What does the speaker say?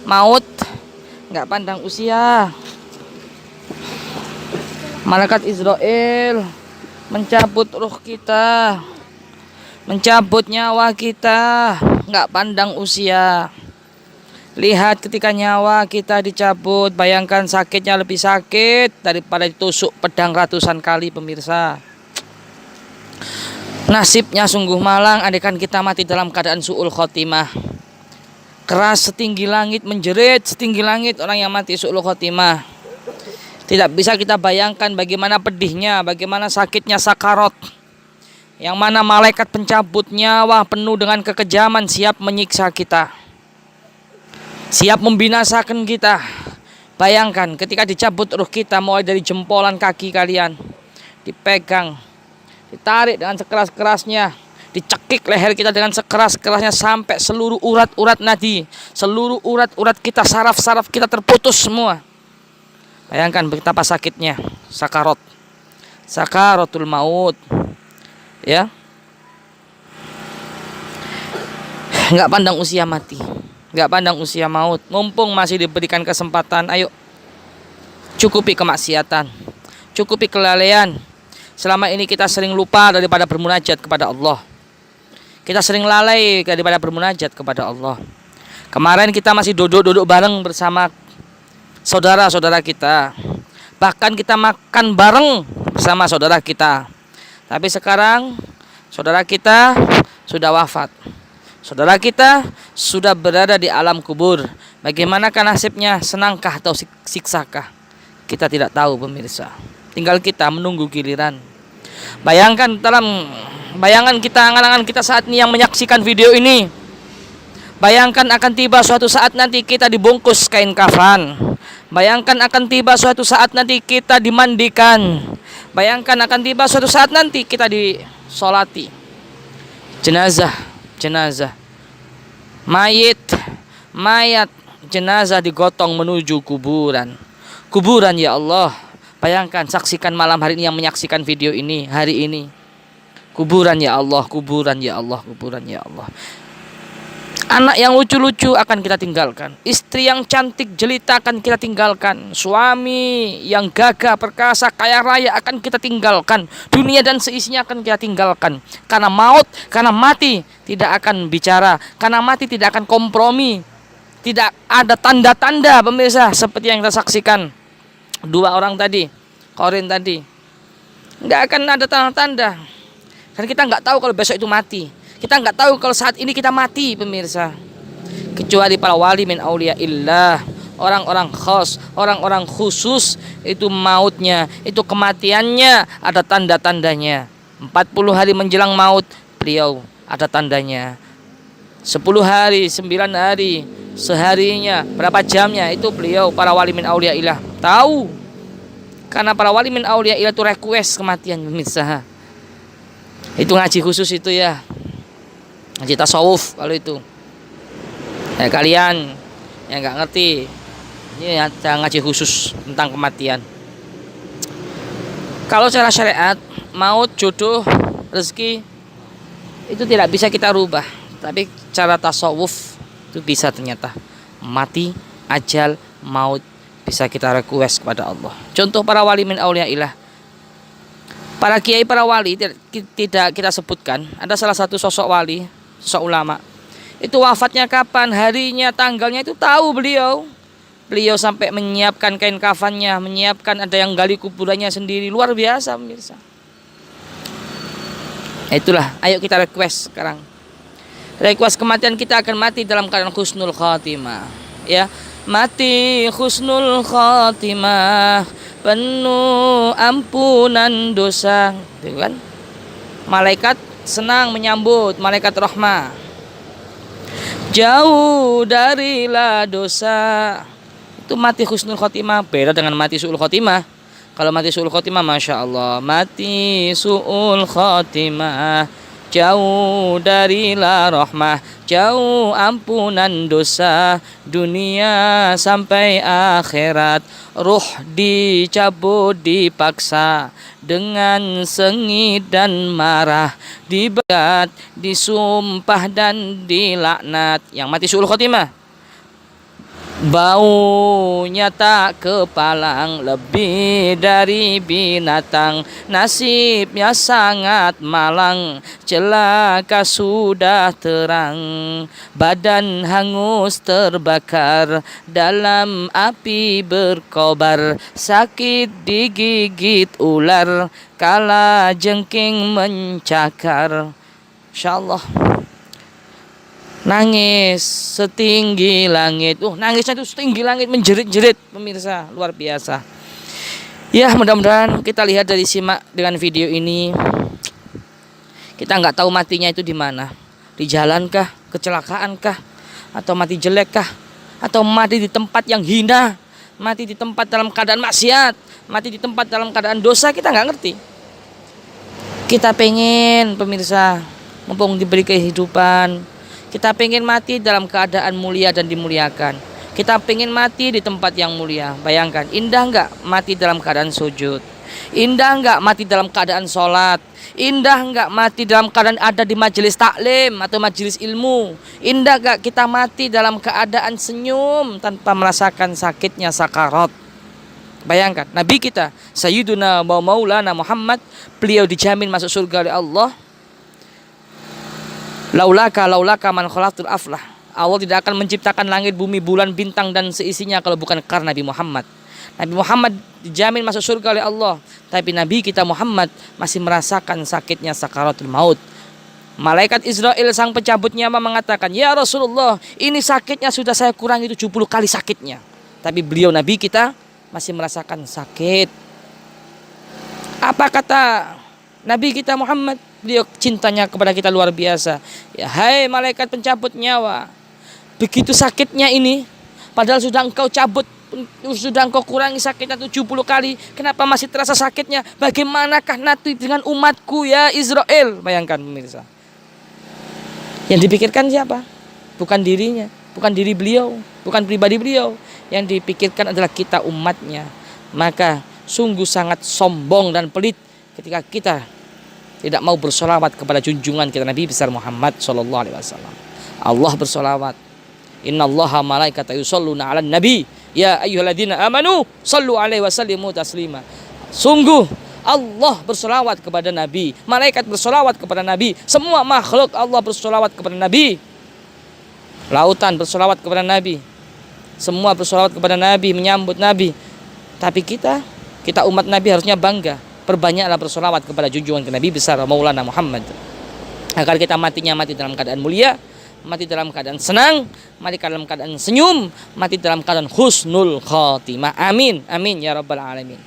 Maut nggak pandang usia. Malaikat Israel mencabut ruh kita, mencabut nyawa kita, nggak pandang usia. Lihat ketika nyawa kita dicabut, bayangkan sakitnya lebih sakit daripada ditusuk pedang ratusan kali, pemirsa. Nasibnya sungguh malang andaikan kita mati dalam keadaan su'ul khotimah. Keras setinggi langit, menjerit setinggi langit orang yang mati su'ul khotimah. Tidak bisa kita bayangkan bagaimana pedihnya, bagaimana sakitnya sakarot. Yang mana malaikat pencabut nyawa penuh dengan kekejaman siap menyiksa kita, siap membinasakan kita. Bayangkan ketika dicabut ruh kita, mulai dari jempolan kaki kalian dipegang, ditarik dengan sekeras-kerasnya, dicekik leher kita dengan sekeras-kerasnya sampai seluruh urat-urat nadi, seluruh urat-urat kita, saraf-saraf kita terputus semua. Bayangkan betapa sakitnya sakarot, sakaratul maut. Ya, nggak pandang usia mati, nggak pandang usia maut. Mumpung masih diberikan kesempatan, ayo cukupi kemaksiatan, cukupi kelalaian. Selama ini kita sering lupa daripada bermunajat kepada Allah, kita sering lalai daripada bermunajat kepada Allah. Kemarin kita masih duduk-duduk bareng bersama saudara-saudara kita, bahkan kita makan bareng bersama saudara kita. Tapi sekarang saudara kita sudah wafat, saudara kita sudah berada di alam kubur. Bagaimanakah nasibnya, senangkah atau siksakah? Kita tidak tahu, pemirsa. Tinggal kita menunggu giliran. Bayangkan dalam bayangan kita, angan-angan kita saat ini yang menyaksikan video ini, bayangkan akan tiba suatu saat nanti kita dibungkus kain kafan. Bayangkan akan tiba suatu saat nanti kita dimandikan. Bayangkan akan tiba suatu saat nanti kita disolati. Jenazah, jenazah, mayat, jenazah digotong menuju kuburan. Kuburan, ya Allah. Bayangkan, saksikan malam hari ini yang menyaksikan video ini hari ini. Kuburan, ya Allah, kuburan, ya Allah, kuburan, ya Allah. Anak yang lucu-lucu akan kita tinggalkan, istri yang cantik jelita akan kita tinggalkan, suami yang gagah perkasa kaya raya akan kita tinggalkan, dunia dan seisinya akan kita tinggalkan. Karena maut, karena mati tidak akan bicara, karena mati tidak akan kompromi. Tidak ada tanda-tanda, pemirsa, seperti yang kita saksikan dua orang tadi, Korin tadi. Nggak akan ada tanda-tanda, karena kita nggak tahu kalau besok itu mati. Kita nggak tahu kalau saat ini kita mati, pemirsa. Kecuali para wali min aulia illah, orang-orang khos, orang-orang khusus, itu mautnya, itu kematiannya ada tanda-tandanya. 40 hari menjelang maut beliau ada tandanya. 10 hari, 9 hari, seharinya, berapa jamnya, itu beliau para wali min aulia illah tahu. Karena para wali min aulia illah itu request kematian, pemirsa. Itu ngaji khusus itu ya. Ngaji tasawuf kalau itu. Ya, kalian yang nggak ngerti, ini ada ngaji khusus tentang kematian. Kalau secara syariat, maut, jodoh, rezeki itu tidak bisa kita rubah. Tapi cara tasawuf itu bisa ternyata. Mati, ajal, maut bisa kita request kepada Allah. Contoh para wali min auliyaillah. Para kiai, para wali tidak kita sebutkan. Ada salah satu sosok wali, sosok ulama. Itu wafatnya kapan, harinya, tanggalnya itu tahu beliau. Beliau sampai menyiapkan kain kafannya, menyiapkan, ada yang gali kuburannya sendiri. Luar biasa, pemirsa. Itulah, ayo kita request sekarang. Request kematian kita akan mati dalam keadaan husnul khatimah. Ya, mati husnul khatimah, penuh ampunan dosa. Itu kan? Malaikat senang menyambut, malaikat rahmah. Jauh darilah dosa. Itu mati husnul khotimah. Beda dengan mati su'ul khotimah. Kalau mati su'ul khotimah, Masya Allah, mati su'ul khotimah, jauh darilah rahmah, jauh ampunan dosa, dunia sampai akhirat, ruh dicabut dipaksa dengan sengit dan marah, dibegat, disumpah dan dilaknat. Yang mati su'ul khotimah Baunya tak kepalang, lebih dari binatang. Nasibnya sangat malang, celaka sudah terang. Badan hangus terbakar, dalam api berkobar. Sakit digigit ular, kala jengking mencakar. Insyaallah. Nangis setinggi langit. Nangisnya itu setinggi langit, menjerit-jerit pemirsa, luar biasa. Ya, mudah-mudahan kita lihat dari simak dengan video ini. Kita nggak tahu matinya itu di mana. Di jalan kah, kecelakaan kah, atau mati jelek kah, atau mati di tempat yang hina, mati di tempat dalam keadaan maksiat, mati di tempat dalam keadaan dosa, kita nggak ngerti. Kita pengen pemirsa, mumpung diberi kehidupan, kita pengen mati dalam keadaan mulia dan dimuliakan. Kita pengen mati di tempat yang mulia. Bayangkan, indah enggak mati dalam keadaan sujud? Indah enggak mati dalam keadaan sholat? Indah enggak mati dalam keadaan ada di majelis taklim atau majelis ilmu? Indah enggak kita mati dalam keadaan senyum tanpa merasakan sakitnya sakarat? Bayangkan, Nabi kita Sayyiduna Maulana Muhammad, beliau dijamin masuk surga oleh Allah. Laulaka man khalaqtul aflah. Allah tidak akan menciptakan langit, bumi, bulan, bintang dan seisinya kalau bukan karena Nabi Muhammad. Nabi Muhammad dijamin masuk surga oleh Allah, tapi Nabi kita Muhammad masih merasakan sakitnya sakaratul maut. Malaikat Israel sang pencabut nyawa mengatakan, "Ya Rasulullah, ini sakitnya sudah saya kurangi 70 kali sakitnya." Tapi beliau Nabi kita masih merasakan sakit. Apa kata Nabi kita Muhammad? Beliau cintanya kepada kita luar biasa. Ya, hai malaikat pencabut nyawa, begitu sakitnya ini, padahal sudah engkau cabut, sudah engkau kurangi sakitnya 70 kali, kenapa masih terasa sakitnya? Bagaimanakah nanti dengan umatku ya Israel? Bayangkan pemirsa. Yang dipikirkan siapa? Bukan dirinya, bukan diri beliau, bukan pribadi beliau. Yang dipikirkan adalah kita umatnya. Maka sungguh sangat sombong dan pelit ketika kita tidak mau bersolawat kepada junjungan kita Nabi besar Muhammad sallallahu alaihi wasallam. Allah bersolawat. Innallaha malaikata yusholluna 'alan nabi ya ayyuhalladzina amanu shallu alaihi wasallimu taslima. Sungguh Allah bersolawat kepada Nabi, malaikat bersolawat kepada Nabi, semua makhluk Allah bersolawat kepada Nabi. Lautan bersolawat kepada Nabi, semua bersolawat kepada Nabi, menyambut Nabi. Tapi kita umat Nabi harusnya bangga, perbanyaklah bersolawat kepada junjungan ke Nabi besar Maulana Muhammad, agar kita matinya mati dalam keadaan mulia, mati dalam keadaan senang, mati dalam keadaan senyum, mati dalam keadaan husnul khatimah. Amin, amin ya rabbal alamin.